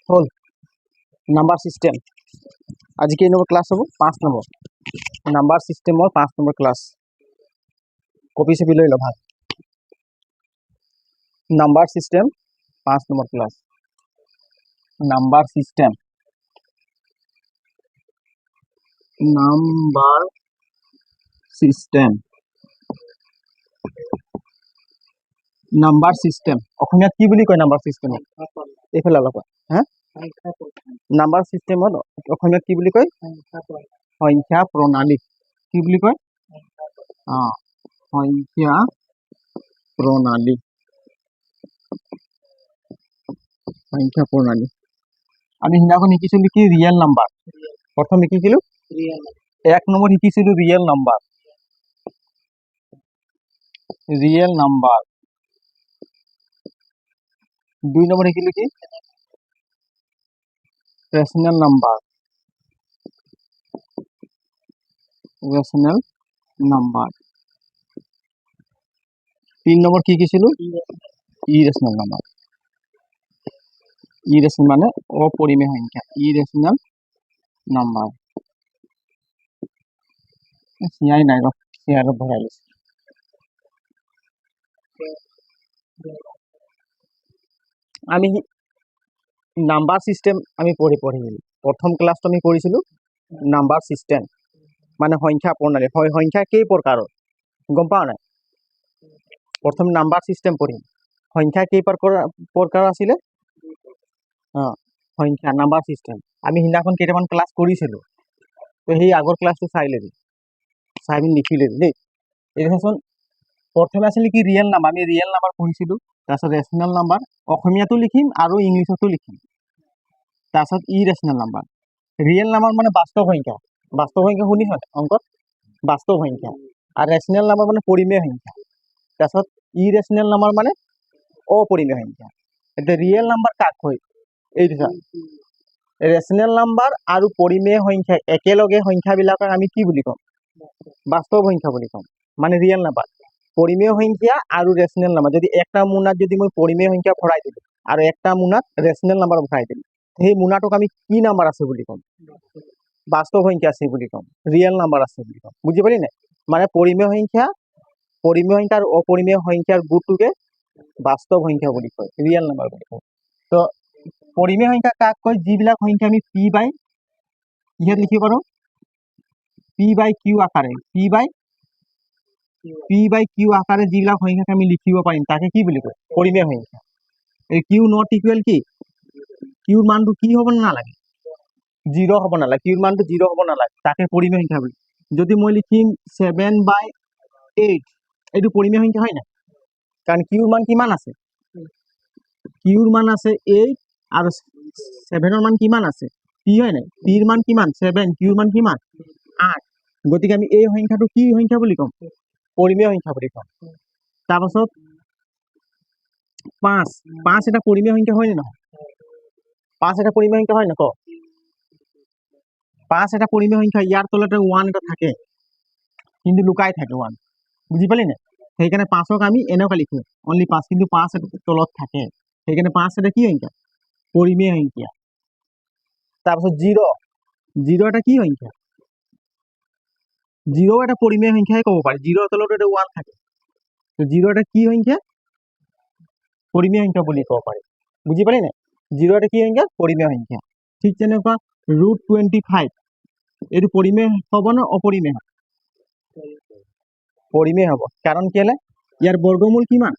হল number system আজি কেই number class হ'ব 5 নম্বৰ নাম্বাৰ সিস্টেমৰ 5 নম্বৰ ক্লাছ কপি ছবি লৈ ল ভাল number system 5 number class number system number system number system অসমীয়াত কি বুলি কয় নাম্বার সিস্টেমক এইফালে অলপ হা নাম্বার সিস্টেমত অসমীয়াত কি বুলি কয় সংখ্যা প্ৰণালী কি বুলি কয় সংখ্যা প্ৰণালী সংখ্যা প্ৰণালী আমি সিদিনাখন শিকিছিলো কি ৰিয়েল নাম্বাৰ প্ৰথম শিকিছিলো এক নম্বৰ শিকিছিলো ৰিয়েল নাম্বাৰ দুই নম্বৰ শিকিলো কি ৰেচনেল নাম্বাৰ তিন নম্বৰ কি শিকিছিলো ইৰেচনেল নাম্বাৰ ইৰেচনেল মানে অপৰিমেয় সংখ্যা ইৰেচনেল নাম্বাৰ চিয়াই নাই ৰ চিয়াৰত ভৰাই লৈছো আমি নাম্বাৰ সিস্টেম আমি পঢ়িলো প্ৰথম ক্লাছটো আমি কৰিছিলো নাম্বাৰ সিস্টেম মানে সংখ্যা প্ৰণালী হয় সংখ্যা কেই প্ৰকাৰৰ গম পাও নাই প্ৰথম নাম্বাৰ সিস্টেম পঢ়িম সংখ্যা কেই প্ৰকাৰ আছিলে সংখ্যা নাম্বাৰ সিস্টেম আমি সিদিনাখন কেইটামান ক্লাছ কৰিছিলো তো সেই আগৰ ক্লাছটো চাই ল'বি চাই আমি লিখি ল'বি দেই এইখন প্ৰথমে আছিল কি ৰিয়েল নাম্বাৰ আমি ৰিয়েল নাম্বাৰ পঢ়িছিলো তাৰপিছত ৰেচনেল নাম্বাৰ অসমীয়াতো লিখিম আৰু ইংলিছতো লিখিম তাৰপিছত ইৰেচনেল নাম্বাৰ ৰিয়েল নাম্বাৰ মানে বাস্তৱ সংখ্যা শুনিছ অংকত বাস্তৱ সংখ্যা আৰু ৰেচনেল নাম্বাৰ মানে পৰিমেয় সংখ্যা তাৰপিছত ইৰেচনেল নাম্বাৰ মানে অপৰিমেয় সংখ্যা এতিয়া ৰিয়েল নাম্বাৰ কাক হয় এইটো চা ৰেচনেল নাম্বাৰ আৰু পৰিমেয় সংখ্যা একেলগে সংখ্যাবিলাকক আমি কি বুলি কম বাস্তৱ সংখ্যা বুলি কম মানে ৰিয়েল নাম্বাৰ পৰিমেয় সংখ্যা আৰু ৰেচনেল নাম্বাৰ যদি একটা মোনাত যদি মই পৰিমেয় সংখ্যা ভৰাই দিলো আৰু একটা মোনাত ৰেচনেল নাম্বাৰ ভৰাই দিলো সেই মোনাটোক আমি কি নাম্বাৰ আছে বুলি কম বাস্তৱ সংখ্যা আছে বুলি কম ৰিয়েল নাম্বাৰ আছে বুলি কম বুজি পালি নাই মানে পৰিমেয় সংখ্যা আৰু অপৰিমেয় সংখ্যাৰ গুণটোকে বাস্তৱ সংখ্যা বুলি কয় ৰিয়েল নাম্বাৰ বুলি কয় তো পৰিমেয় সংখ্যা কাক কয় যিবিলাক সংখ্যা আমি পি বাই কিহত লিখিব পাৰো পি বাই কিউ আকাৰে যিবিলাক সংখ্যাক আমি লিখিব পাৰিম তাকে কি বুলি কয় পৰিমেয় সংখ্যা এই কিউ নট ইকুৱেল কি কিউৰ মানটো কি হ'ব নালাগে 0 হ'ব নালাগে কিউৰ মানটো 0 হ'ব নালাগে তাকে পৰিমেয় সংখ্যা বুলি যদি মই লিখিম 7/8 এইটো পৰিমেয় সংখ্যা হয় না কাৰণ কিউৰ মান কিমান আছে কিউৰ মান আছে 8 আৰু 7ৰ মান কিমান আছে পি হয় নাই পিৰ মান কিমান 7 কিউৰ মান কিমান 8 গতিকে আমি এই সংখ্যাটো কি সংখ্যা বুলি কম পৰিমেয় সংখ্যা বুলি কম তাৰপাছত 5 এটা পৰিমেয় সংখ্যা হয় নে নহয় 5 এটা পৰিমেয় সংখ্যা হয় না ক 5 এটা পৰিমেয় সংখ্যা ইয়াৰ তলতে 1 এটা থাকে কিন্তু লুকাই থাকে 1 বুজি পালি না সেইকাৰণে 5ক আমি এনেকৈ লিখো অনলি 5 কিন্তু 5 এটা তলত থাকে সেইকাৰণে 5 এটা কি সংখ্যা পৰিমেয় সংখ্যা তাৰপিছত 0 এটা কি সংখ্যা 0 এটা পৰিমেয় সংখ্যাই ক'ব পাৰি 0 তলত এটা 1 থাকে তো 0 এটা কি সংখ্যা পৰিমেয় সংখ্যা বুলি ক'ব পাৰি বুজি পালি নাই 0 এটা কি সংখ্যা পৰিমেয় সংখ্যা ঠিক তেনেকুৱা √25 এইটো পৰিমেয় হ'ব না অপৰিমেয় পৰিমেয় হ'ব কাৰণ কেলে ইয়াৰ বৰ্গমূল কিমান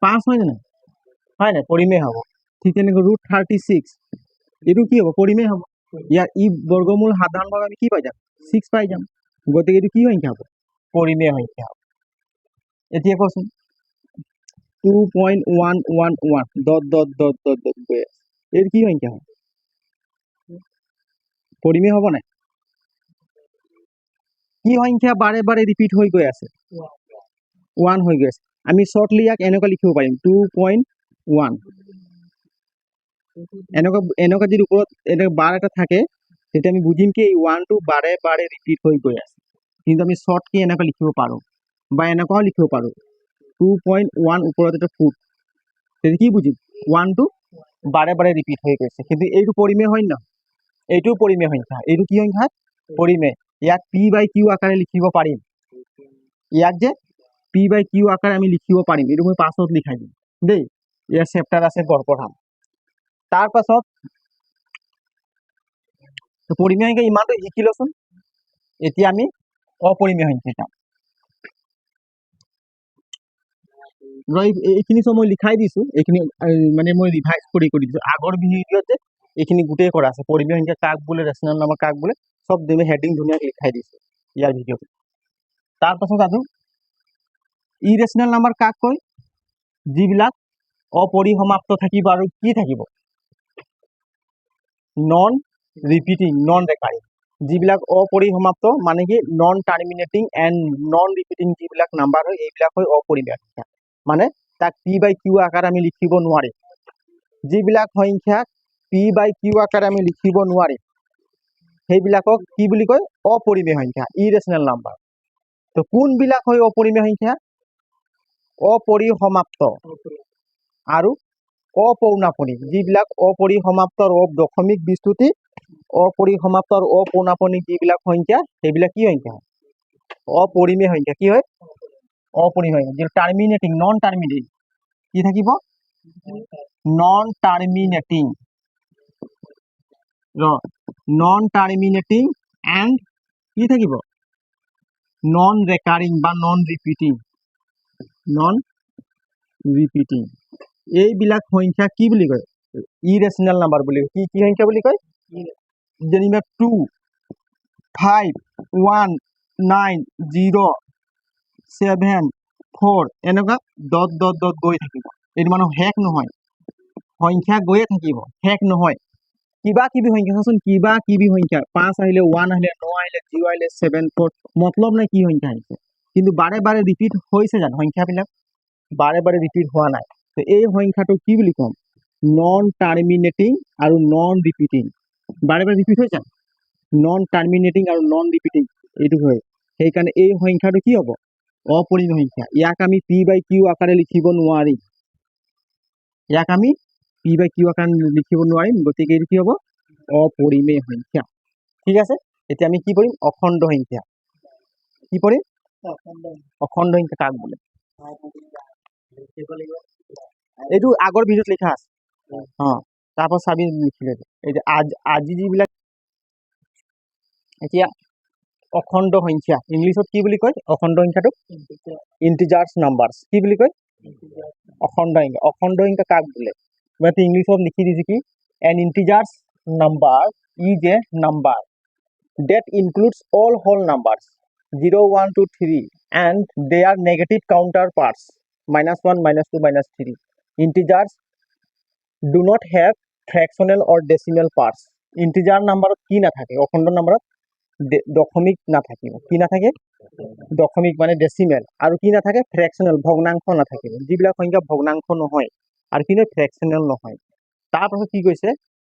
5 হয় না পৰিমেয় হ'ব ঠিক তেনেকৈ √36 এইটো কি হ'ব পৰিমেয় হ'ব ইয়াৰ ই বৰ্গমূল সাধাৰণভাৱে আমি কি পাই যাম 6 পাই যাম গতিকে এইটো কি সংখ্যা হ'ব পৰিমেয় সংখ্যা হ'ব এতিয়া কচোন 2.111 ... এইটো কি সংখ্যা হয় পৰিমেয় হ'ব নাই কি সংখ্যা বাৰে বাৰে ৰিপিট হৈ গৈ আছে 1 হৈ গৈ আছে আমি শৰ্টলি ইয়াক এনেকৈ লিখিব পাৰিম 2.1 এনেকুৱা যদি ওপৰত এনেকৈ বাৰ এটা থাকে তেতিয়া আমি বুজিম কি 1টো বাৰে বাৰে ৰিপিট হৈ গৈ আছে কিন্তু আমি শৰ্টলি এনেকৈ লিখিব পাৰো বা এনেকুৱাও লিখিব পাৰো 2.1 ওপৰত এটা ফুট তেতিয়া কি বুজিম 1টো বাৰে বাৰে ৰিপিট হৈ গৈছে, কিন্তু এইটো পৰিমেয় হয় নহয়, এইটোও পৰিমেয় সংখ্যা, এইটো কি সংখ্যা? পৰিমেয়। ইয়াক পি বাই কিউ আকাৰে লিখিব পাৰিম, ইয়াক যে পি বাই কিউ আকাৰে আমি লিখিব পাৰিম, এইটো মই পাছত লিখাই দিম দেই, ইয়াৰ চেপ্টাৰ আছে গড় পঢ়াম। তাৰ পাছত পৰিমেয় সংখ্যা ইমানটো শিকিলোচোন, এতিয়া আমি অপৰিমেয় সংখ্যা চাম। এইখিনি চব মই লিখাই দিছো, এইখিনি মানে মই ৰিভাইজ কৰি দিছো, আগৰ ভিডিঅ'ত যে এইখিনি গোটেই কৰা আছে, পৰিমেয় সংখ্যা কাক বোলে, ৰেচনেল নাম্বাৰ কাক বোলে, চব তুমি হেডিং ধুনীয়াকে লিখাই দিছো ইয়াৰ ভিডিঅ'ত। তাৰ পাছত আৰু ইৰেচনেল নাম্বাৰ কাক কয়? যিবিলাক অপৰিসমাপ্ত থাকিব আৰু কি থাকিব? Non repeating, non recurring. যিবিলাক অপৰিসমাপ্ত মানে কি non terminating and non repeating যিবিলাক নাম্বাৰ হয়, এইবিলাক হয় অপৰিমেয় সংখ্যা, মানে তাক পি বাই কিউ আকাৰে আমি লিখিব নোৱাৰিম। যিবিলাক সংখ্যা পি বাই কিউ আকাৰে আমি লিখিব নোৱাৰিম, সেইবিলাকক কি বুলি কয়? অপৰিমেয় সংখ্যা, ইৰেচনেল নাম্বাৰ। তো কোনবিলাক হয় অপৰিমেয় সংখ্যা? অপৰিসমাপ্ত আৰু অপৌনাপনিক। যিবিলাক অপৰিসমাপ্তৰ দশমিক বিস্তৃতি, অপৰিসমাপ্তৰ অপৌনাপনিক যিবিলাক সংখ্যা, সেইবিলাক কি সংখ্যা? অপৰিমেয় সংখ্যা। কি হয়? অপৰিমেয় সংখ্যা। যিটো টাৰ্মিনেটিং, নন টাৰ্মিনেটিং, কি থাকিব? Non terminating, non terminating and কি থাকিব? নন ৰেকাৰিং বা নন ৰিপিটিং, নন ৰিপিটিং। এইবিলাক সংখ্যা কি বুলি কয়? ইৰেচনেল নাম্বাৰ বুলি কয়। কি সংখ্যা বুলি কয়? যেনিবা 2, 5, 1, 9, 0, 7, 4 এনেকুৱা ডট ডট ডট গৈ থাকিব, এইটো মানে শেষ নহয়, সংখ্যা গৈয়ে থাকিব, শেষ নহয়। কিবা কিবি সংখ্যা চাচোন, কিবা কিবি সংখ্যা, 5 আহিলে, 1 আহিলে, 9 আহিলে, 0 আহিলে, 7, 4, মতলব নাই কি সংখ্যা আহিছে, কিন্তু বাৰে বাৰে ৰিপিট হৈছে জানো? সংখ্যাবিলাক বাৰে বাৰে ৰিপিট হোৱা নাই। তো এই সংখ্যাটো কি বুলি ক'ম? নন টাৰ্মিনেটিং আৰু নন ৰিপিটিং। বাৰে বাৰে ৰিপিট হৈছে, নন টাৰ্মিনেটিং আৰু নন ৰিপিটিং এইটো হয়। সেইকাৰণে এই সংখ্যাটো কি হ'ব? অপৰিমেয় সংখ্যা। ইয়াক আমি পি বাই কিউ আকাৰে লিখিব নোৱাৰিম, ইয়াক আমি পি বাই কিউ আকাৰে লিখিব নোৱাৰিম, গতিকে এইটো কি হ'ব? অপৰিমেয় সংখ্যা। ঠিক আছে, এতিয়া আমি কি কৰিম? অখণ্ড সংখ্যা। কি কৰিম? অখণ্ড সংখ্যা কাক বোলে? এইটো আগৰ ভিডিঅ'ত লিখা আছে, তাৰপৰা চাবি লিখিলে। এই যে আজি যিবিলাক, এতিয়া অখণ্ড সংখ্যা ইংলিছত কি বুলি কয়? অখণ্ড সংখ্যাটোক ইন্টিজাৰ্ছ নাম্বাৰছ। কি বুলি কয়? অখণ্ড সংখ্যা। অখণ্ড সংখ্যা কাক বোলে? মই ইংলিছত লিখি দিছো কি? N integers number is a number that includes all whole numbers 0, 1, 2, 3 and their negative counterparts -1, -2, -3. Integers do not have fractional or decimal parts. Integer নাম্বাৰত কি নাথাকে? অখণ্ড নাম্বাৰত দশমিক নাথাকিব। কি নাথাকে? দশমিক মানে ডেচিমেল। আৰু কি নাথাকে? ফ্ৰেকচনেল, ভগ্নাংশ নাথাকিব। যিবিলাক সংখ্যা ভগ্নাংশ নহয় আৰু কি নহয়? ফ্ৰেকচনেল নহয়। তাৰপাছত কি কৈছে?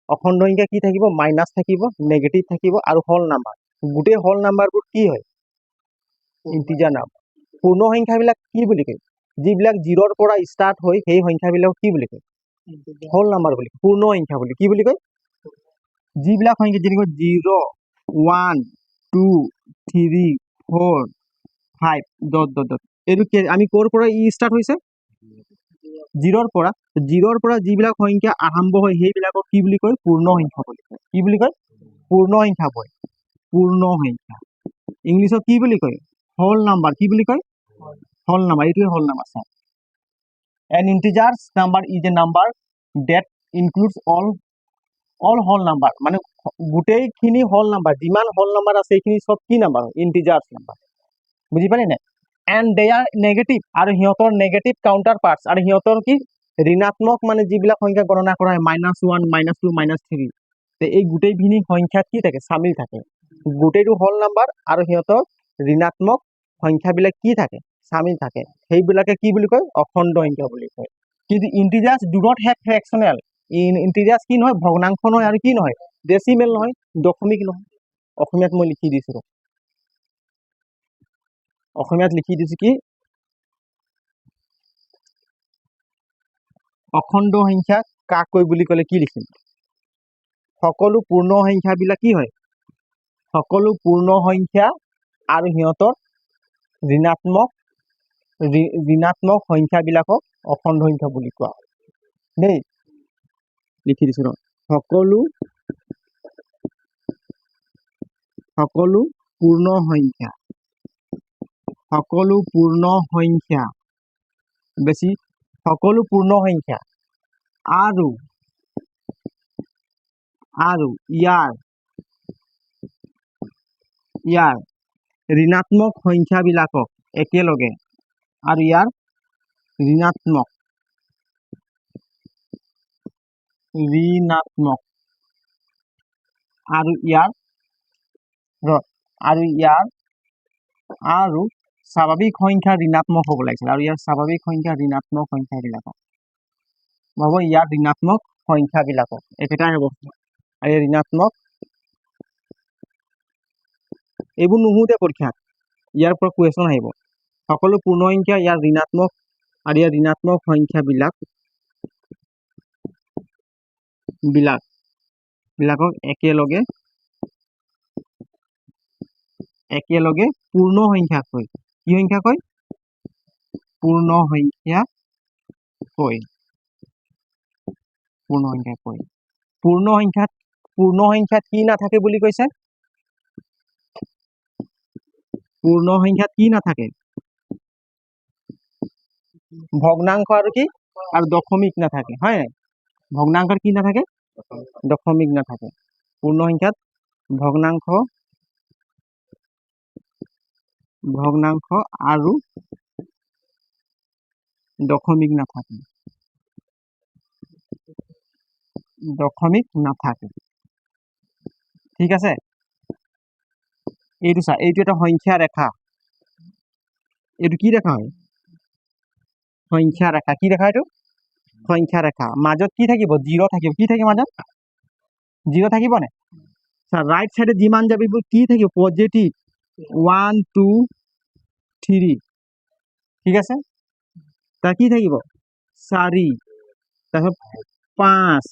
অখণ্ড সংখ্যা কি থাকিব? মাইনাছ থাকিব, নেগেটিভ থাকিব আৰু হল নাম্বাৰ। গোটেই হল নাম্বাৰবোৰ কি হয়? Integer number. পূৰ্ণ সংখ্যাবিলাক কি বুলি কয়? যিবিলাক 0ৰ পৰা ষ্টাৰ্ট হয় সেই সংখ্যাবিলাক কি বুলি কয়? হল নাম্বাৰ বুলি, পূৰ্ণ সংখ্যা বুলি। কি বুলি কয়? যিবিলাক সংখ্যা যেনেকৈ 0, 1, 2, 3, 4, 5 ডট ডট ডট, এইটো আমি ক'ৰ পৰা ষ্টাৰ্ট হৈছে? 0ৰ পৰা। 0ৰ পৰা যিবিলাক সংখ্যা আৰম্ভ হয় সেইবিলাকক কি বুলি কয়? পূৰ্ণ সংখ্যা বুলি কয়। কি বুলি কয়? পূৰ্ণ সংখ্যা কয়। পূৰ্ণ সংখ্যা ইংলিছত কি বুলি কয়? হল নাম্বাৰ। কি বুলি কয়? হল নাম্বাৰ। এইটোৱে হল নাম্বাৰ। চাওঁ, N integers number is a number that includes all হল নাম্বাৰ, মানে গোটেইখিনি হল নাম্বাৰ, যিমান হল নাম্বাৰ আছে এইখিনি চব কি নাম্বাৰ? ইন্টিজাৰ্ছ নাম্বাৰ। বুজি পালি নাই? এণ্ড দে আৰ নেগেটিভ, আৰু সিহঁতৰ নেগেটিভ কাউণ্টাৰ পাৰ্টছ, আৰু সিহঁতৰ কি ঋণাত্মক মানে যিবিলাক সংখ্যা গণনা কৰা হয় -1, -2, -3, এই গোটেইখিনি সংখ্যাত কি থাকে? চামিল থাকে। গোটেইটো হল নাম্বাৰ আৰু সিহঁতৰ ঋণাত্মক সংখ্যাবিলাক কি থাকে? চামিল থাকে। সেইবিলাকে কি বুলি কয়? অখণ্ড সংখ্যা বুলি কয়। কিন্তু ইন্টিজাৰ্ছ ডু নট হেভ ফ্ৰেকচনেল। ইন্টিজাৰ্ছ কি নহয়? ভগ্নাংশ নহয় আৰু কি নহয়? ডেচিমেল নহয়, দশমিক নহয়। অসমীয়াত মই লিখি দিছো, অসমীয়াত লিখি দিছো কি? অখণ্ড সংখ্যা কাক কৈ বুলি ক'লে কি লিখিম সকলো পূৰ্ণ সংখ্যাবিলাক কি হয় সকলো পূৰ্ণ সংখ্যা আৰু সিহঁতৰ ঋণাত্মক সংখ্যাবিলাকক অখণ্ড সংখ্যা বুলি কোৱা হয় দেই লিখি দিছো সকলো পূৰ্ণ সংখ্যা বেছি সকলো পূৰ্ণ সংখ্যা আৰু ইয়াৰ ঋণাত্মক সংখ্যাবিলাকক একেলগে আৰু ইয়াৰ ঋণাত্মক আৰু স্বাভাৱিক সংখ্যা ঋণাত্মক হ'ব লাগিছিল আৰু ইয়াৰ স্বাভাৱিক সংখ্যা ঋণাত্মক সংখ্যাবিলাকক হ'ব ইয়াৰ ঋণাত্মক সংখ্যাবিলাকক একেটাই হ'ব আৰু ইয়াৰ ঋণাত্মক এইবোৰ নুসুধে পৰীক্ষাত ইয়াৰ পৰা কুৱেশ্যন আহিব সকলো পূৰ্ণ সংখ্যা ইয়াৰ ঋণাত্মক আৰু ইয়াৰ ঋণাত্মক সংখ্যাবিলাকক একেলগে পূৰ্ণ সংখ্যা কয় কি সংখ্যা কয় পূৰ্ণ সংখ্যা কয় পূৰ্ণ সংখ্যাত কি নাথাকে বুলি কৈছে পূৰ্ণ সংখ্যাত কি নাথাকে ভগ্নাংশ আৰু কি আৰু দশমিক নাথাকে হয় নাই ভগ্নাংশত কি নাথাকে দশমিক নাথাকে পূৰ্ণ সংখ্যাত ভগ্নাংশ আৰু দশমিক নাথাকে ঠিক আছে এইটো চা এইটো এটা সংখ্যা ৰেখা এইটো কি ৰেখা হয় সংখ্যা ৰেখা কি ৰেখা এইটো সংখ্যা ৰেখা মাজত কি থাকিব 0 থাকিব কি থাকিব মাজত 0 থাকিব নে ৰাইট সাইডে যিমান যাব কি থাকিব পজিটিভ 1 2 3 ঠিক আছে তাৰ কি থাকিব 4 তাৰপিছত 5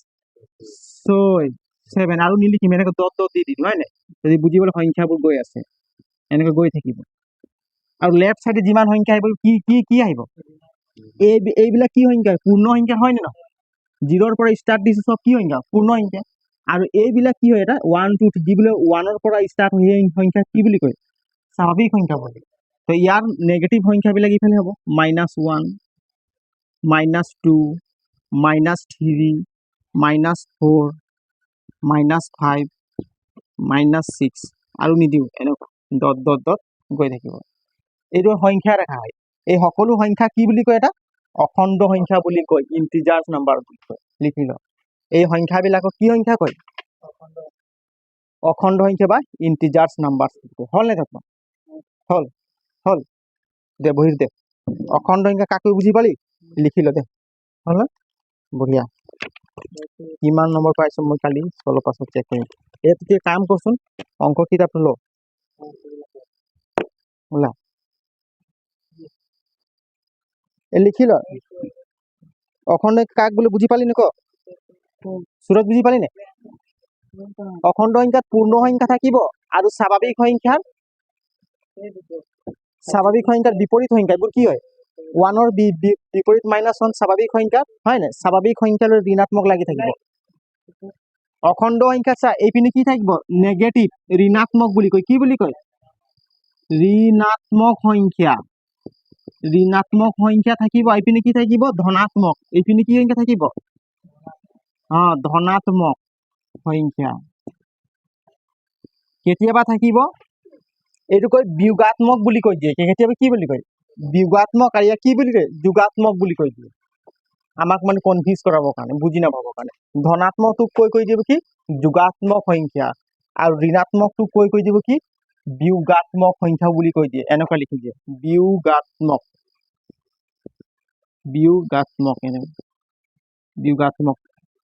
6 7 আৰু নিলিখিম এনেকৈ ডট দি দিম হয় নাই যদি বুজিবলৈ সংখ্যাবোৰ গৈ আছে এনেকৈ গৈ থাকিব আৰু লেফ্ট সাইডে যিমান সংখ্যা আহিব কি আহিব এইবিলাক কি সংখ্যা পূৰ্ণ সংখ্যা হয় নে নহয় 0ৰ পৰা ষ্টাৰ্ট দিছে সব কি সংখ্যা পূৰ্ণ সংখ্যা আৰু এইবিলাক কি হয় এটা 1 2 যিবিলাক 1ৰ পৰা ষ্টাৰ্ট হৈ সংখ্যা কি বুলি কয় স্বাভাৱিক সংখ্যা বুলি তো ইয়াৰ নেগেটিভ সংখ্যাবিলাক ইফালে হ'ব -1 -2 -3 -4 -5 -6 আৰু নিদিওঁ এনেকুৱা ডট গৈ থাকিব এইটো সংখ্যা ৰেখা হয় এই সকলো সংখ্যা কি বুলি কয় এটা অখণ্ড সংখ্যা বুলি কয় ইন্টিজাৰ্ছ নাম্বাৰ বুলি কয় লিখি ল এই সংখ্যাবিলাকক কি সংখ্যা কয় অখণ্ড সংখ্যা বা ইন্টিজাৰ্ছ নাম্বাৰ হল নে তখন হল দে বহিৰ দে অখণ্ড সংখ্যা কাকো বুজি পালি লিখি ল দে হল না বঢ়িয়া কিমান নম্বৰ পাইছো মই কালি অলপ পাছত চেক কৰিম এই কাম কৰচোন অংক কিতাপটো ল ওলা লিখি ল অখণ্ড কাক বোলে বুজি পালি নক সুরত বুজি পালি নে অখণ্ড সংখ্যাত পূৰ্ণ সংখ্যা থাকিব আৰু স্বাভাৱিক সংখ্যাৰ বিপৰীত সংখ্যা এইবোৰ কি হয় 1ৰ বিপৰীত -1 স্বাভাৱিক সংখ্যা হয় নাই স্বাভাৱিক সংখ্যাৰ ঋণাত্মক লাগি থাকিব অখণ্ড সংখ্যা চা এইপিনে কি থাকিব নেগেটিভ ঋণাত্মক বুলি কয় কি বুলি কয় ঋণাত্মক সংখ্যা থাকিব এইপিনে কি থাকিব ধনাত্মক এইপিনে কি সংখ্যা থাকিব ধনাত্মক সংখ্যা কেতিয়াবা থাকিব এইটো কয় বিয়োগাত্মক বুলি কৈ দিয়ে কেতিয়াবা কি বুলি কয় বিয়োগাত্মক আৰু ইয়াক কি বুলি কয় যোগাত্মক বুলি কৈ দিয়ে আমাক মানে কনফিউজ কৰাবৰ কাৰণে বুজি নাপাবৰ কাৰণে ধনাত্মকটোক কৈ দিব কি যোগাত্মক সংখ্যা আৰু ঋণাত্মকটোক কৈ দিব কি বিয়োগাত্মক সংখ্যা বুলি কৈ দিয়ে এনেকুৱা লিখি দিয়ে বিয়োগাত্মক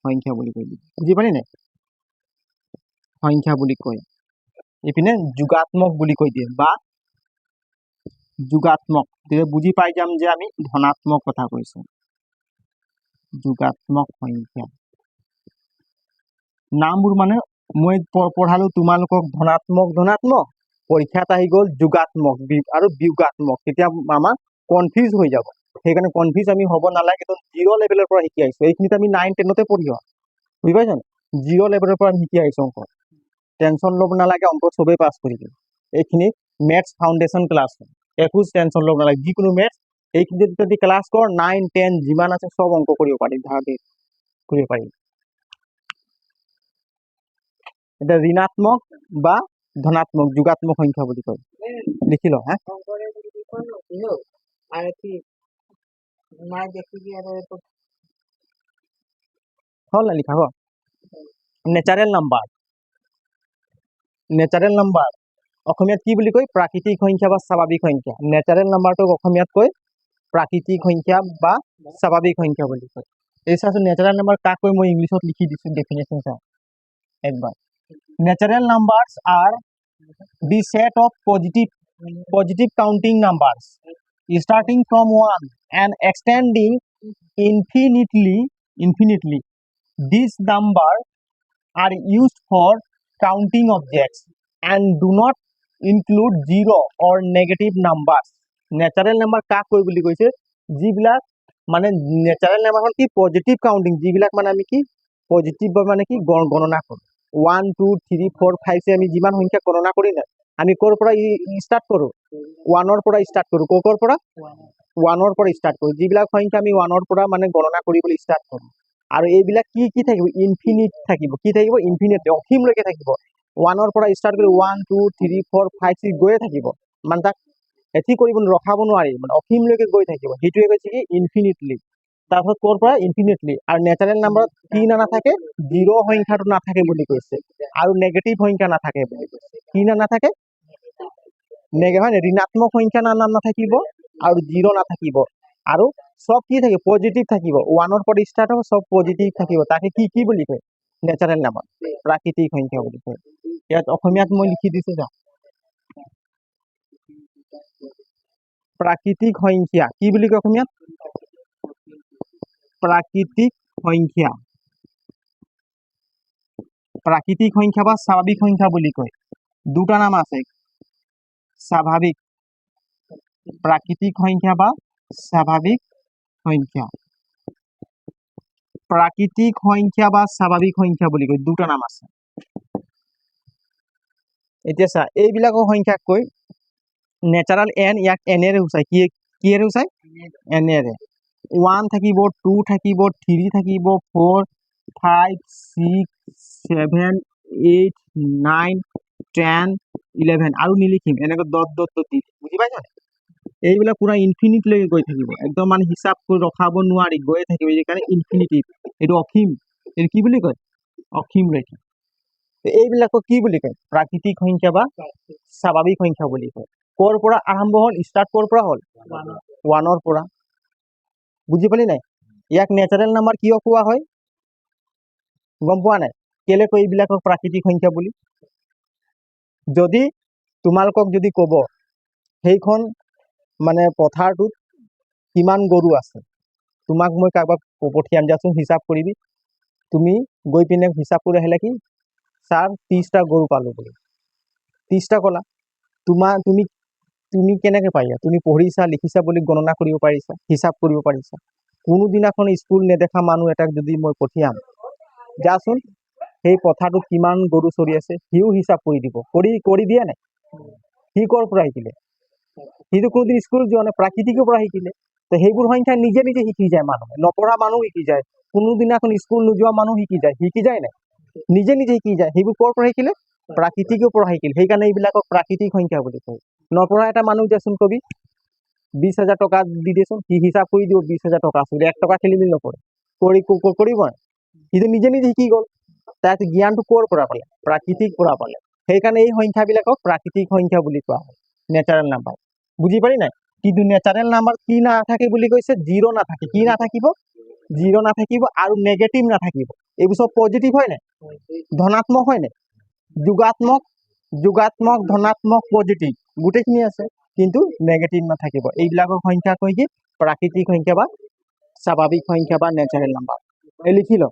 সংখ্যা বুলি কৈ দিয়ে বুজি পালি নাই সংখ্যা বুলি কয় এইপিনে যোগাত্মক বুলি কৈ দিয়ে বা যোগাত্মক তেতিয়া বুজি পাই যাম যে আমি ধনাত্মক কথা কৈছো যোগাত্মক সংখ্যা নামবোৰ মানে মই পঢ়ালো তোমালোকক ধনাত্মক ধনাত্মক, পৰীক্ষাত আহি গ'ল যোগাত্মক আৰু বিয়োগাত্মক, তেতিয়া আমাৰ কনফিউজ হৈ যাব। সেইকাৰণে কনফিউজ আমি হ'ব নালাগে, জিৰ' লেভেলৰ পৰা শিকি আহিছো। এইখিনিত আমি 9-10তে পঢ়ি অহা, বুজি পাইছা? জিৰ' লেভেলৰ পৰা আমি শিকি আহিছো অংক। টেনশ্যন ল'ব নালাগে, অংক চবেই পাছ কৰি দিম। এইখিনি মেথছ ফাউণ্ডেশ্যন ক্লাছ, একো টেনশ্যন ল'ব নালাগে। যিকোনো মেথছ এইখিনি যদি ক্লাছ কৰ 9-10 যিমান আছে চব অংক কৰিব পাৰিম, ধাৰাতে কৰিব পাৰিম। এতিয়া ঋণাত্মক বা ধনাত্মক যোগাত্মক সংখ্যা বুলি কয়, লিখি ল। হ্যাঁ হল না লিখা? নেচাৰেল নাম্বাৰ, নেচাৰেল নাম্বাৰ অসমীয়াত কি বুলি কয়? প্ৰাকৃতিক সংখ্যা বা স্বাভাৱিক সংখ্যা। নেচাৰেল নাম্বাৰটোক অসমীয়াত কয় প্ৰাকৃতিক সংখ্যা বা স্বাভাৱিক সংখ্যা বুলি কয়। এই চাচোন নেচাৰেল নাম্বাৰ কাক কয়, মই ইংলিছত লিখি দিছো ডেফিনেশ্যন চা একবাৰ। Natural numbers are the set of positive counting numbers starting from 1 and extending infinitely. These numbers are used for counting objects and do not include zero or negative numbers. Natural number কাক কয় বুলি কৈছে? যিবিলাক মানে natural number হ'ল কি positive counting, যিবিলাক মানে আমি কি পজিটিভ বা মানে কি গণনা কৰোঁ। 1 2 3 4 5 আমি যিমান সংখ্যা গণনা কৰি নাই, আমি ক'ৰ পৰা ষ্টাৰ্ট কৰোঁ? 1ৰ পৰা ষ্টাৰ্ট কৰোঁ। ক'ৰ পৰা? 1ৰ পৰা ষ্টাৰ্ট কৰোঁ। যিবিলাক সংখ্যা আমি 1ৰ পৰা মানে গণনা কৰিবলৈ ষ্টাৰ্ট কৰোঁ, আৰু এইবিলাক কি কি থাকিব? ইনফিনিট থাকিব। কি থাকিব? ইনফিনিট, অসীমলৈকে থাকিব। 1ৰ পৰা ষ্টাৰ্ট কৰি 1 2 3 4 5 6 গৈয়ে থাকিব, মানে তাক এটি কৰিব ৰখাব নোৱাৰি, মানে অসীমলৈকে গৈ থাকিব। সেইটোৱে কৈছে কি ইনফিনিটলি। তাৰপিছত ক'ৰ পৰা? ইনফিনিটলি। আৰু নেচাৰেল নাম্বাৰত কি নাথাকে? জিৰ' সংখ্যাটো নাথাকে বুলি কৈছে, আৰু নেগেটিভ সংখ্যা নাথাকে বুলি কৈছে। কি নাথাকে? ঋণাত্মক সংখ্যা নাথাকিব, আৰু জিৰ' নাথাকিব, আৰু সব কি থাকিব? পজিটিভ থাকিব। 1ৰ পৰা ষ্টাৰ্ট হ'ব, সব পজিটিভ থাকিব। তাকে কি কি বুলি কয়? নেচাৰেল নাম্বাৰ, প্ৰাকৃতিক সংখ্যা বুলি কয়। ইয়াত অসমীয়াত মই লিখি দিছো যা। প্ৰাকৃতিক সংখ্যা কি বুলি কয় অসমীয়াত? প্ৰাকৃতিক সংখ্যা, প্ৰাকৃতিক সংখ্যা বা স্বাভাৱিক সংখ্যা বুলি কয়। দুটা নাম আছে, স্বাভাৱিক, প্ৰাকৃতিক সংখ্যা বা স্বাভাৱিক সংখ্যা। প্ৰাকৃতিক সংখ্যা বা স্বাভাৱিক সংখ্যা বুলি কয়, দুটা নাম আছে। এতিয়া চা, এইবিলাকৰ সংখ্যাক কৈ নেচাৰেল এন, ইয়াক এনেৰে সূচায়। কিহেৰে সূচায়? এনেৰে। 1 থাকিব, 2 থাকিব, 3 থাকিব, 4 5 6 7 8 9 10 11 আৰু নিলিখিম, এনেকৈ ডট ডট ডট দি, বুজি পাইছা? এইবিলাক পুৰা ইনফিনিটলৈকে গৈ থাকিব, একদম মানে হিচাপ কৰি ৰখাব নোৱাৰি, গৈয়ে থাকিব। সেইকাৰণে ইনফিনিটিভ, এইটো অসীম। এইটো কি বুলি কয়? অসীমলৈকে। এইবিলাকক কি বুলি কয়? প্ৰাকৃতিক সংখ্যা বা স্বাভাৱিক সংখ্যা বুলি কয়। ক'ৰ পৰা আৰম্ভ হ'ল? ষ্টাৰ্ট ক'ৰ পৰা হ'ল? 1ৰ পৰা। বুজি পালি নাই? ইয়াক নেচাৰেল নাম্বাৰ কিয় কোৱা হয় গম পোৱা নাই? কেলে কয় এইবিলাকক প্ৰাকৃতিক সংখ্যা বুলি? যদি তোমালোকক যদি ক'ব সেইখন মানে পথাৰটোত কিমান গৰু আছে, তোমাক মই কাৰোবাক পঠিয়াম, যাচোন হিচাপ কৰিবি। তুমি গৈ পিনে হিচাপ কৰি আহিলে কি, ছাৰ 30টা গৰু পালো বুলি, 30টা ক'লা। তুমি কেনেকে পাৰিছা? তুমি পঢ়িছা লিখিছা বুলি গণনা কৰিব পাৰিছা, হিচাপ কৰিব পাৰিছা। কোনোদিনাখন স্কুল নেদেখা মানুহ এটাক যদি মই পঠিয়াম, যাচোন সেই পথাৰটোত কিমান গৰু চৰি আছে, সিও হিচাপ কৰি দিব। কৰি দিয়ে নাই? সি ক'ৰ পৰা শিকিলে? সিটো কোনোদিন স্কুল যোৱা নাই, প্ৰাকৃতিকৰ পৰা শিকিলে। তো সেইবোৰ সংখ্যা নিজে নিজে শিকি যায় মানুহে, নপঢ়া মানুহ শিকি যায়, কোনোদিনাখন স্কুল নোযোৱা মানুহ শিকি যায় নাই? নিজে নিজে শিকি যায়। সেইবোৰ ক'ৰ পৰা শিকিলে? প্ৰাকৃতিকৰ পৰা শিকিলে। সেইকাৰণে এইবিলাকক প্ৰাকৃতিক সংখ্যা বুলি কয়। নপঢ়া এটা মানুহ দেচোন কবি 20,000 টকা দি দেচোন, সি হিচাপ কৰি দিব 20,000 টকা আছে, 1 টকা খেলি মেলি নকৰে, কৰিব। সিটো নিজে নিজে শিকি গ'ল। তাৰ জ্ঞানটো ক'ৰ পৰা পালে? প্ৰাকৃতিক পৰা পালে। সেইকাৰণে এই সংখ্যাবিলাকক প্ৰাকৃতিক সংখ্যা বুলি কোৱা হয়, নেচাৰেল নাম্বাৰ। বুজি পালি নাই? কিন্তু নেচাৰেল নাম্বাৰ কি নাথাকে বুলি কৈছে? জিৰ' নাথাকে। কি নাথাকিব? জিৰ' নাথাকিব, আৰু নেগেটিভ নাথাকিব। এইবোৰ চব পজিটিভ হয় নাই? ধনাত্মক হয় নাই? যোগাত্মক ধনাত্মক পজিটিভ গোটেইখিনি আছে, কিন্তু নেগেটিভ নাথাকিব। এইবিলাকৰ সংখ্যা কয় কি? প্ৰাকৃতিক সংখ্যা বা স্বাভাৱিক সংখ্যা বা নেচাৰেল নাম্বাৰ। এই লিখি ল।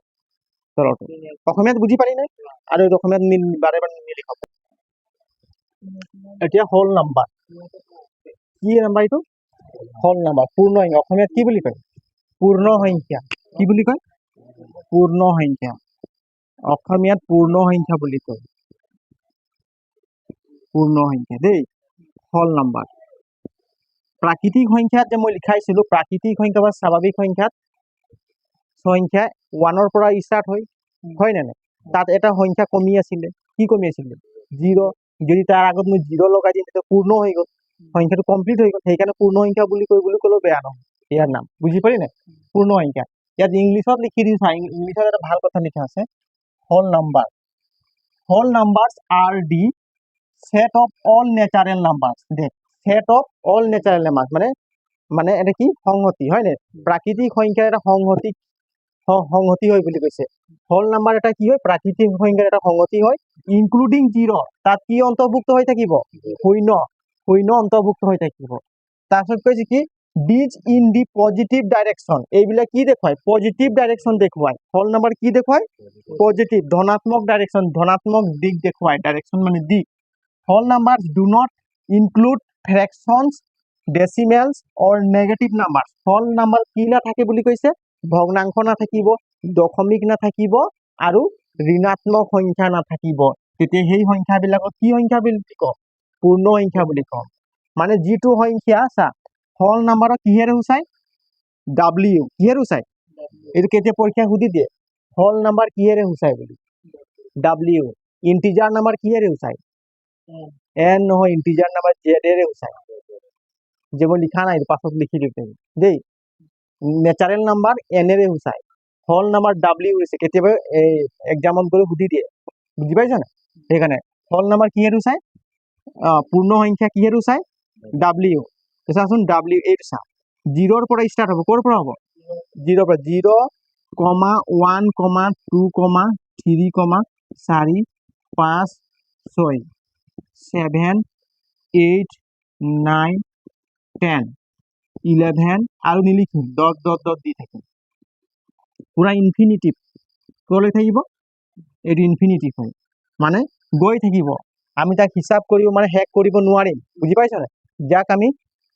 তলৰটো অসমীয়াত বুজি পালি নাই আৰু এইটো অসমীয়াত বাৰে বাৰে নিলিখক এতিয়া হোল নাম্বাৰ কি নাম্বাৰ এইটো হোল নাম্বাৰ পূৰ্ণ সংখ্যা অসমীয়াত কি বুলি কয় পূৰ্ণ সংখ্যা কি বুলি কয় পূৰ্ণ সংখ্যা অসমীয়াত পূৰ্ণ সংখ্যা বুলি কয় পূৰ্ণ সংখ্যা দেই হোল নাম্বাৰ প্ৰাকৃতিক সংখ্যাত যে মই লিখাইছিলো প্ৰাকৃতিক সংখ্যা বা স্বাভাৱিক সংখ্যাত সংখ্যা 1 পৰা ষ্টাৰ্ট হয় নে নাই তাত এটা সংখ্যা কমি আছিলে কি কমি আছিলে 0 যদি তাৰ আগত মই 0 লগাই দিম তেতিয়া পূৰ্ণ হৈ গ'ল সংখ্যাটো কমপ্লিট হৈ গ'ল সেইকাৰণে পূৰ্ণ সংখ্যা বুলি ক'লেও বেয়া নহয় ইয়াৰ নাম বুজি পালি নাই পূৰ্ণ সংখ্যা ইয়াত ইংলিছত লিখি দিম ইংলিছত এটা ভাল কথা লিখা আছে whole numbers are the set of all natural numbers দেখ set of all natural numbers মানে এটা কি সংহতি হয় নে প্ৰাকৃতিক সংখ্যাৰ এটা সংহতি হয় বুলি কৈছে হোল নাম্বাৰ এটা কি হয় প্ৰাকৃতিক সংখ্যাৰ এটা সংহতি হয় ইনক্লুডিং 0 তাত কি অন্তৰ্ভুক্ত হৈ থাকিব শূন্য অন্তৰ্ভুক্ত হৈ থাকিব তাৰপিছত কৈছে কি ডিজ ইন দি পজিটিভ ডাইৰেকশ্যন এইবিলাক কি দেখুৱায় পজিটিভ ডাইৰেকশ্যন দেখুৱায় হোল নাম্বাৰ কি দেখুৱায় পজিটিভ ধনাত্মক ডাইৰেকশ্যন ধনাত্মক দিশ দেখুৱায় ডাইৰেকশ্যন মানে দিশ whole numbers do not include fractions decimals or negative numbers whole number কি না থাকে বুলি কৈছে ভগ্নাংশ না থাকিব দশমিক না থাকিব আৰু ঋণাত্মক সংখ্যা না থাকিব তেতিয়া সেই সংখ্যাবিলাকক কি সংখ্যা বুলি কওঁ পূৰ্ণ সংখ্যা বুলি কওঁ মানে যিটো সংখ্যা চা whole number কিহেৰে উচায় w কিহেৰে উচায় এইটো কেতিয়া পৰীক্ষা সুধি দিয়ে whole number কিহেৰে উচায় বুলি w ইন্টিজাৰ নাম্বাৰ কিহেৰে উচায় n নহয় ইন্টিজাৰ নাম্বাৰ z এৰে উচায় যে মই লিখা নাই পাছত লিখি দিম দেই ন্যাচাৰাল নাম্বাৰ n এৰে উচায় হোল নাম্বার w হৈছে কেতিয়াবা এক্সামত গৈ সুধি দিয়ে বুজি পাইছা না সেইকাৰণে হোল নাম্বাৰ কিহেৰে উচায় পূৰ্ণ সংখ্যা কিহেৰে উচায় w চাচোন w এইটো চা 0 ৰ পৰা ষ্টাৰ্ট হ'ব ক'ৰ পৰা হ'ব 0 পৰা 0 1 2 3 4 5 6 7 8 9 10 11 আৰু নিলিখিম 10 দি থাকিম পুৰা ইনফিনিটিভ ক'লৈ থাকিব এইটো ইনফিনিটিভ হয় মানে গৈ থাকিব আমি তাক হিসাব কৰিব মানে শেষ কৰিব নোৱাৰিম বুজি পাইছা না যাক আমি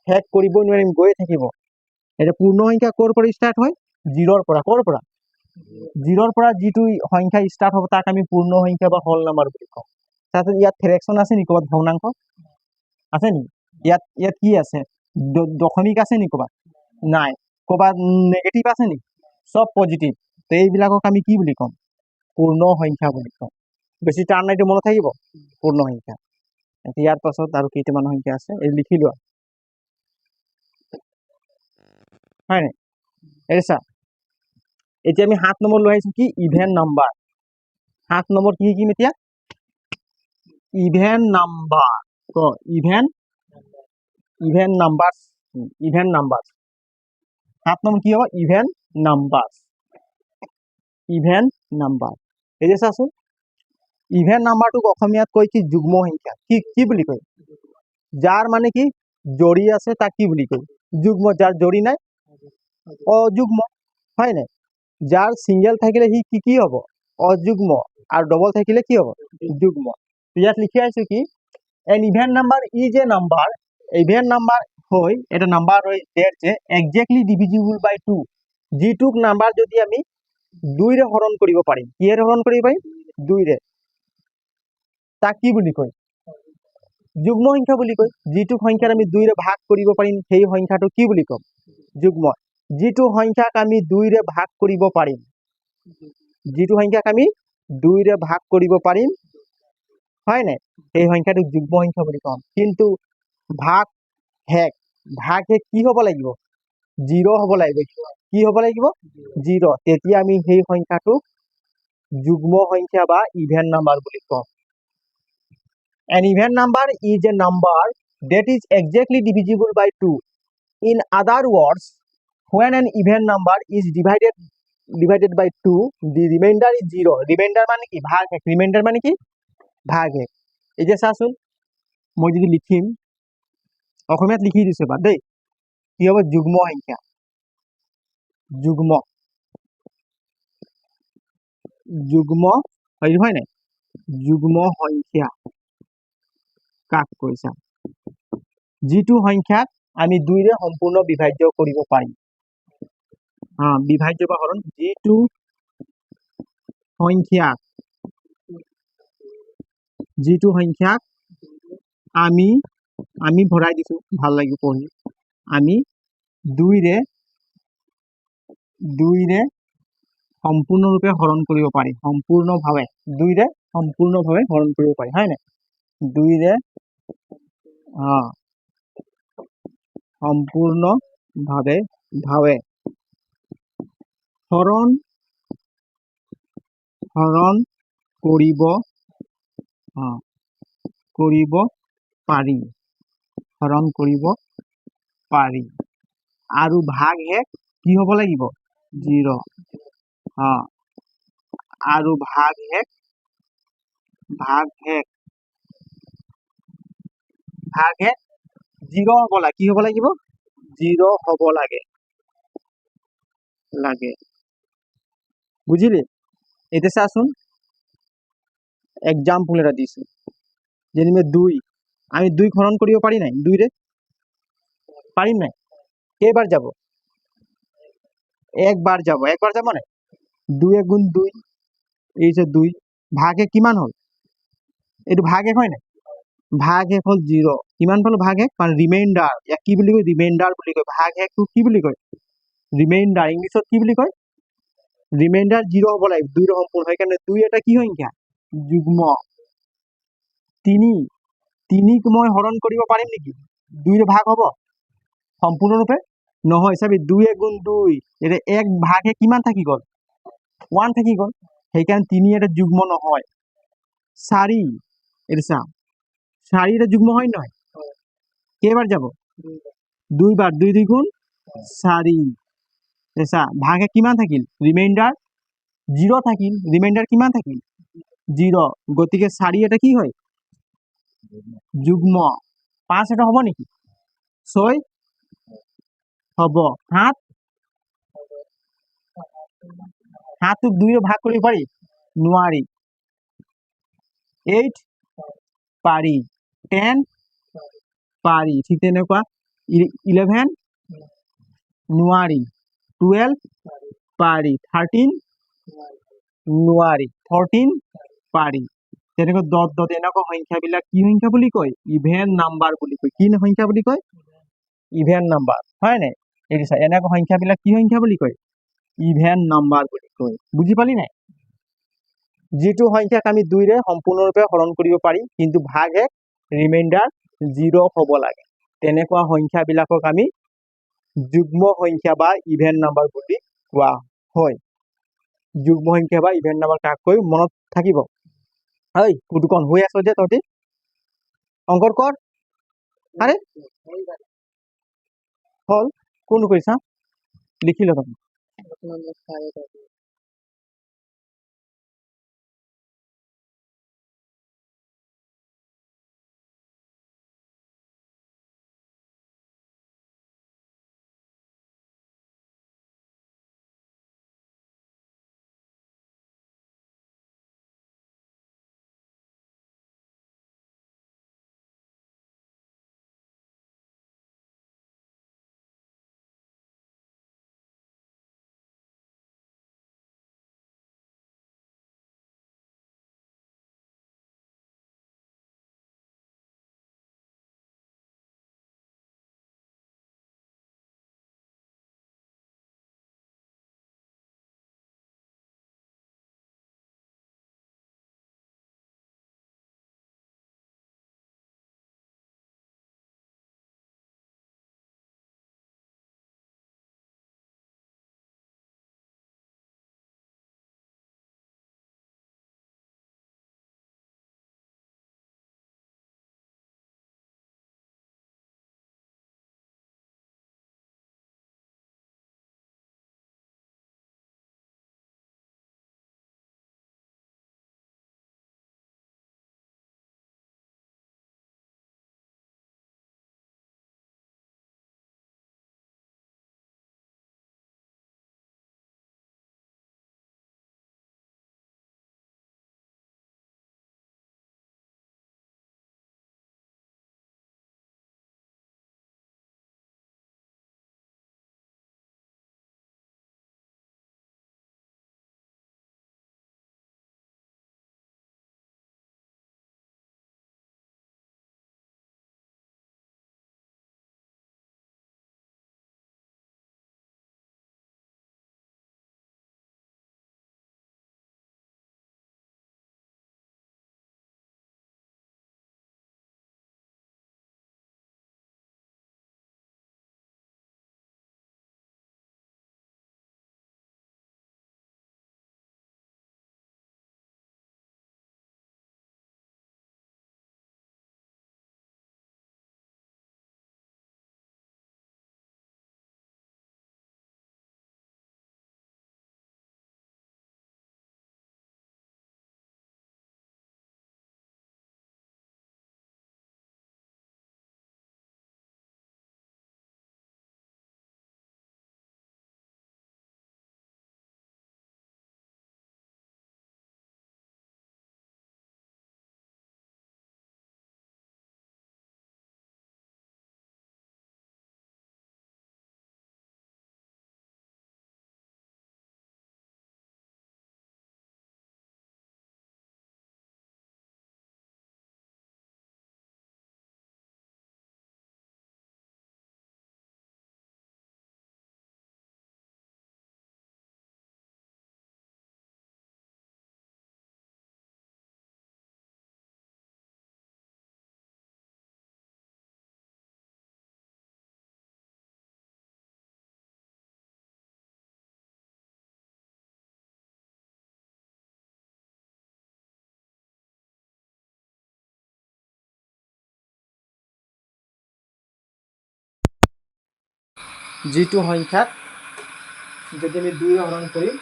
শেষ কৰিব নোৱাৰিম গৈ থাকিব এটা পূৰ্ণ সংখ্যা ক'ৰ পৰা ষ্টাৰ্ট হয় 0 ৰ পৰা ক'ৰ পৰা 0 ৰ পৰা যিটো সংখ্যা ষ্টাৰ্ট হ'ব তাক আমি পূৰ্ণ সংখ্যা বা হোল নাম্বাৰ বুলি কওঁ তাতে ইয়াত ফ্ৰেকশন আছে নি ক'বাত ভগ্নাংশ আছে নি ইয়াত কি আছে দশমিক আছে নি ক'বাত নাই ক'বাত নেগেটিভ আছে নি সব পজিটিভ তো এইবিলাকক আমি কি বুলি কম পূৰ্ণ সংখ্যা বুলি কওঁ বেছি টান নাইতো মনত থাকিব পূৰ্ণ সংখ্যা ইয়াৰ পাছত আৰু কেইটামান সংখ্যা আছে এই লিখি লোৱা হয় নাই এইছা এতিয়া আমি 7 নম্বৰ লৈ আহিছো কি ইভেন নাম্বাৰ 7 নম্বৰ কি কি এতিয়া ইভেন নাম্বাৰ ক ইভেন নাম্বাৰ 7 নম্বৰ কি হ'ব ইভেন নাম্বাৰ এই যে চাচোন ইভেন নাম্বাৰটোক অসমীয়াত কয় কি যুগ্ম সংখ্যা কি বুলি কয় যাৰ মানে কি জড়ি আছে তাক কি বুলি কয় যুগ্ম যাৰ জড়ি নাই অযুগ্ম হয় নাই যাৰ সিঙ্গেল থাকিলে সি কি হ'ব অযুগ্ম আৰু ডবল থাকিলে কি হ'ব যুগ্ম ইয়াত লিখি আছো কি an even number is a number even number হয় এটা নাম্বার হয় that যে exactly divisible by 2 যিটোক নাম্বার যদি আমি 2 ৰে হৰণ কৰিব পাৰিম কিহেৰে হৰণ কৰিব পাৰিম 2 ৰে তাক কি বুলি কয় যুগ্ম সংখ্যা বুলি কয় যিটো সংখ্যাৰ আমি 2 ৰে ভাগ কৰিব পাৰিম সেই সংখ্যাটো কি বুলি কম যুগ্ম যিটো সংখ্যাক আমি 2 ৰে ভাগ কৰিব পাৰিম যিটো সংখ্যাক আমি 2 ৰে ভাগ কৰিব পাৰিম হয় নাই এই সংখ্যাটো যুগ্ম সংখ্যা বুলি কম কিন্তু ভাগ হেক কি হ'ব লাগিব 0 হ'ব লাগিব কি হ'ব লাগিব 0 তেতিয়া আমি সেই সংখ্যাটো যুগ্ম সংখ্যা বা ইভেন নাম্বার বুলি কম an even number is a number that is exactly divisible by 2 in other words when an even number is divided by 2 the remainder is 0 remainder মানে কি ভাগ হেক remainder মানে কি ভাগ হেক এই যে চাচোন মই যদি লিখিম অসমীয়াত লিখি দিছো বা দেই কি হ'ব যুগ্ম সংখ্যা যুগ্ম যুগ্ম হয় নাই যুগ্ম সংখ্যা কাক কৈছা যিটো সংখ্যাক আমি 2ৰে সম্পূৰ্ণ বিভাজ্য কৰিব পাৰিম বিভাজ্য বা হৰণ যিটো সংখ্যাক আমি আমি ভৰাই দিছো ভাল লাগিব পঢ়ি আমি 2ৰে সম্পূৰ্ণৰূপে হৰণ কৰিব পাৰি সম্পূৰ্ণভাৱে 2ৰে সম্পূৰ্ণভাৱে হৰণ কৰিব পাৰি হয় নাই 2ৰে সম্পূৰ্ণভাৱে হৰণ কৰিব পাৰি হৰণ কৰিব পাৰি আৰু ভাগশেষ কি হ'ব লাগিব 0 আৰু ভাগশেষ 0 হ'ব লাগে কি হ'ব লাগিব 0 হ'ব লাগে বুঝিলি এটা চাচোন এক্সাম্পল এটা দিছো যেনিবা 2 আমি 2 হৰণ কৰিব পাৰি নাই 2ৰে পাৰিম নাই কেইবাৰ যাব একবাৰ যাব নাই 2 গুণ 2 এই যে 2 ভাগে কিমান হল এইটো ভাগে হয় নাই ভাগে হল 0 কিমান পালো ভাগে মানে ৰিমাইন্ডাৰ ইয়াক কি বুলি কয় ৰিমাইন্ডাৰ বুলি কয় ভাগেটো কি বুলি কয় ৰিমাইন্ডাৰ ইংলিছত কি বুলি কয় ৰিমাইন্ডাৰ 0 হ'ব লাগিব 2ৰ সম্পূৰ্ণ সেইকাৰণে 2 এটা কি সংখ্যা যুগ্ম 3 মই হৰণ কৰিব পাৰিম নেকি 2ৰে ভাগ হ'ব সম্পূৰ্ণৰূপে নহয় চাবি 2 গুণ 2 এতিয়া 1 ভাগে কিমান থাকি গ'ল 1 থাকি গ'ল সেইকাৰণে 3 এটা যুগ্ম নহয় 4 এটা চা 4 এটা যুগ্ম হয় নহয় কেইবাৰ যাব 2 বাৰ 2 গুণ 4 চা ভাগে কিমান থাকিল ৰিমাইন্ডাৰ 0 থাকিল ৰিমাইন্ডাৰ কিমান থাকিল 0 গতিকে 4 এটা কি হয় যুগ্ম 5 এটা হ'ব নেকি 6 হ'ব 7 2ৰে ভাগ কৰিব পাৰি নোৱাৰি 8 পাৰি 10 পাৰি ঠিক তেনেকুৱা 11 নোৱাৰি 12 পাৰি 13 নোৱাৰি 14 পাৰি তেনেকৈ 10 এনেকুৱা সংখ্যাবিলাক কি সংখ্যা বুলি কয় ইভেন নাম্বাৰ বুলি কয় কি সংখ্যা বুলি কয় ইভেন নাম্বাৰ হয় নাই এই চা এনেকুৱা সংখ্যাবিলাক কি সংখ্যা বুলি কয় ইভেন নাম্বাৰ বুলি কয় বুজি পালি নাই যিটো সংখ্যাক আমি 2ৰে সম্পূৰ্ণৰূপে হৰণ কৰিব পাৰি কিন্তু ভাগশেষ ৰিমাইন্ডাৰ 0 হ'ব লাগে তেনেকুৱা সংখ্যাবিলাকক আমি যুগ্ম সংখ্যা বা ইভেন নাম্বাৰ বুলি কোৱা হয় যুগ্ম সংখ্যা বা ইভেন নাম্বাৰ কাক কয় মনত থাকিব ঐ কুটুকন হৈ আছ যে তহঁতি অংকৰ কৰ আৰে হল কোন কৰিছা লিখি ল তুমি যিটো সংখ্যাক যদি আমি 2 হৰণ কৰিম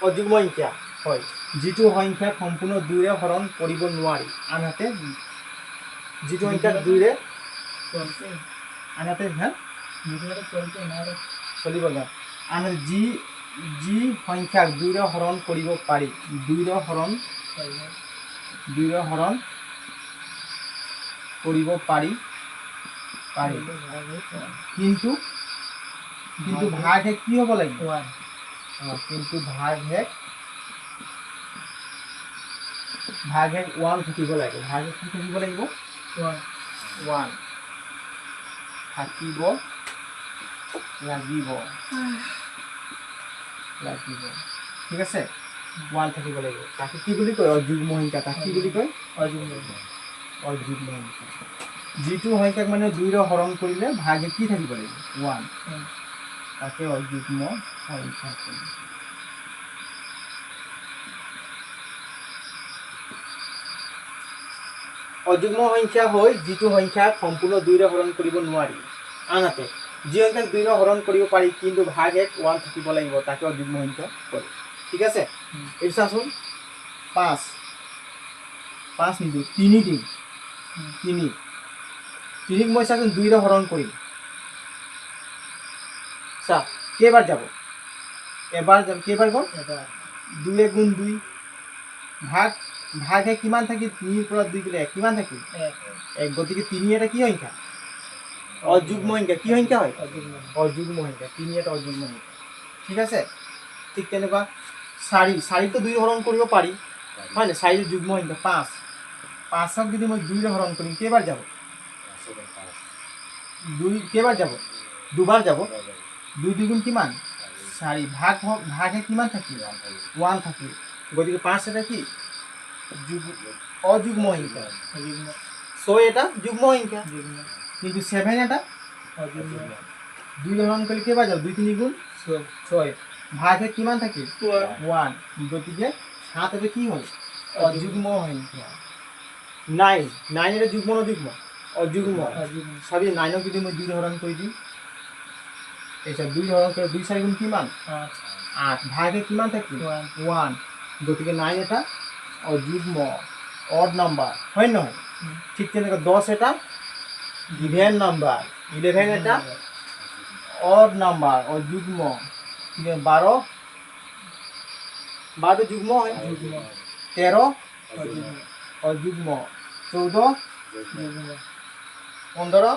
অযুগ্ম সংখ্যা হয় যিটো সংখ্যাক সম্পূৰ্ণ 2ৰে হৰণ কৰিব নোৱাৰি আনহাতে যিটো সংখ্যাক 2ৰে আনহাতে চলিব না আনহাতে যি সংখ্যাক 2ৰে হৰণ কৰিব পাৰি 2ৰে হৰণ কৰিব পাৰি কিন্তু ভাগশেষ কি হ'ব লাগিব কিন্তু ভাগশেষ 1 থাকিব লাগিব ভাগশেষ কি থাকিব লাগিব 1 থাকিব লাগিব ঠিক আছে 1 থাকিব লাগিব তাকে কি বুলি কয় অযুগ্ম সংখ্যা তাক কি বুলি কয় অযুগ্ম সংখ্যা যিটো সংখ্যাক মানে 2ৰে হৰণ কৰিলে ভাগে কি থাকিব লাগিব 1 তাকে অযুগ্ম সংখ্যা কয় অযুগ্ম সংখ্যা হয় যিটো সংখ্যাক সম্পূৰ্ণ 2ৰে হৰণ কৰিব নোৱাৰি আনহাতে যি সংখ্যাক 2ৰে হৰণ কৰিব পাৰি কিন্তু ভাগশেষ 1 থাকিব লাগিব তাকে অযুগ্ম সংখ্যা কয় ঠিক আছে এইটো চাচোন 5 নিদো 3 দিম 3ক মই চাচোন 2ৰে হৰণ কৰিম চা কেইবাৰ যাব এবাৰ যাব কেইবাৰ গ'ল 2 গুণ 2 ভাগশেষ কিমান থাকি 3ৰ পৰা 2 গ'লে কিমান থাকি 1 গতিকে 3 এটা কি সংখ্যা অযুগ্ম সংখ্যা কি সংখ্যা হয় অযুগ্ম সংখ্যা 3 এটা অযুগ্ম সংখ্যা ঠিক আছে ঠিক তেনেকুৱা 4 তো 2 হৰণ কৰিব পাৰি হয় না 4 যুগ্ম সংখ্যা 5ক যদি মই 2ৰে হৰণ কৰিম কেইবাৰ যাব 2 কেইবাৰ যাব দুবাৰ যাব 2 দুগুণ কিমান 4 ভাগশেষ কিমান থাকিল 1 থাকিল গতিকে 5 এটা কি অযুগ্ম সংখ্যা 6 এটা যুগ্ম সংখ্যা কিন্তু 7 এটা অযুগ্ম 2 হৰণ কৰিলে কেইবাৰ যাব 2 3 গুণ 6 ভাগশেষ কিমান থাকিল 1 গতিকে 7 এটা কি হ'ল অযুগ্ম সংখ্যা 9 এটা যুগ্ম অযুগ্ম অযুগ্ম চাবি 9ক যদি মই 2ৰে হৰণ কৰি দিম এইটা 2 হৰণ কৰি 2 4 গুণ কিমান 8 ভাগশেষ কিমান থাকিল 1 গতিকে 9 এটা অযুগ্ম অড নাম্বাৰ হয় নহয় ঠিক তেনেকৈ 10 এটা ইভেন নাম্বাৰ 11 এটা অড নাম্বাৰ অযুগ্ম 12 যুগ্ম হয় 13 অযুগ্ম 14 15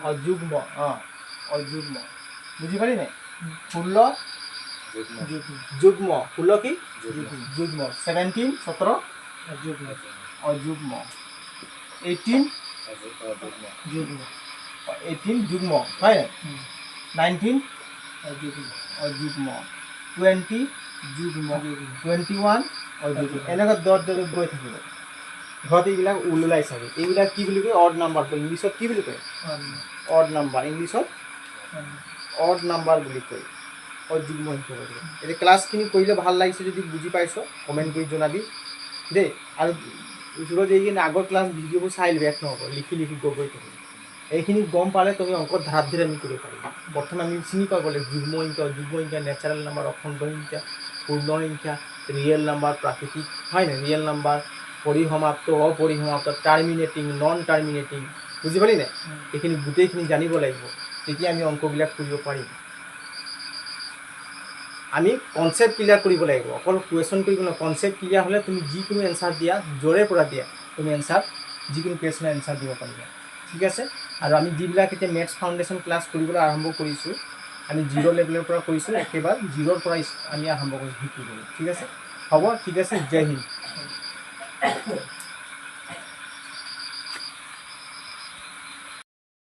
অযুগ্ম অযুগ্ম বুঝি পারি না 16 যুগ্ম 16 কি যুগ্ম 17 17 অযুগ্ম 18 যুগ্ম 18 যুগ্ম হয় 19 অযুগ্ম 20 যুগ্ম 21 অযুগ্ম এনেকুৱা দৰ গৈ থাকিব ঘৰত এইবিলাক ওলাই চাগে এইবিলাক কি বুলি কয় অড নাম্বাৰ ইংলিছত কি বুলি কয় অড নাম্বাৰ ইংলিছত অড নাম্বাৰ বুলি কয় অযুগ্ম সংখ্যা বুলি এতিয়া ক্লাছখিনি কৰিলে ভাল লাগিছে যদি বুজি পাইছ কমেণ্ট কৰি জনাবি দেই আৰু ওচৰত এইখিনি আগৰ ক্লাছ ভিডিঅ'বোৰ চাই ল'বি এক নহ'ব লিখি গৈ থাকিব এইখিনি গম পালে তুমি অংকত ধাপ ধীৰে আমি কৰিব পাৰিম প্ৰথমে আমি চিনি পাব লাগিব যুগ্ম সংখ্যা নেচাৰেল নাম্বাৰ অখণ্ড সংখ্যা পূৰ্ণ সংখ্যা ৰিয়েল নাম্বাৰ প্ৰাকৃতিক হয় নাই real number পৰিসমাপ্ত অপৰিসমাপ্ত terminating non terminating বুজি পালি নাই এইখিনি গোটেইখিনি জানিব লাগিব তেতিয়া আমি অংকবিলাক কৰিব পাৰিম আমি কনসেপ্ট ক্লিয়াৰ কৰিব লাগিব অকল কুৱেশ্যন কৰিব নহয় কনসেপ্ট ক্লিয়াৰ হ'লে তুমি যিকোনো এনসাৰ দিয়া জোৰে পৰা দিয়া তুমি এনসাৰ যিকোনো কুৱেশ্যনৰ এনসাৰ দিব পাৰিবা ঠিক আছে আৰু আমি যিবিলাক এতিয়া মেথছ ফাউণ্ডেশ্যন ক্লাছ কৰিবলৈ আৰম্ভ কৰিছোঁ আমি 0 লেভেলৰ পৰা কৰিছোঁ একেবাৰে 0ৰ পৰা আমি আৰম্ভ কৰিছোঁ শিকিবলৈ ঠিক আছে হ'ব ঠিক আছে জয় হিন্দ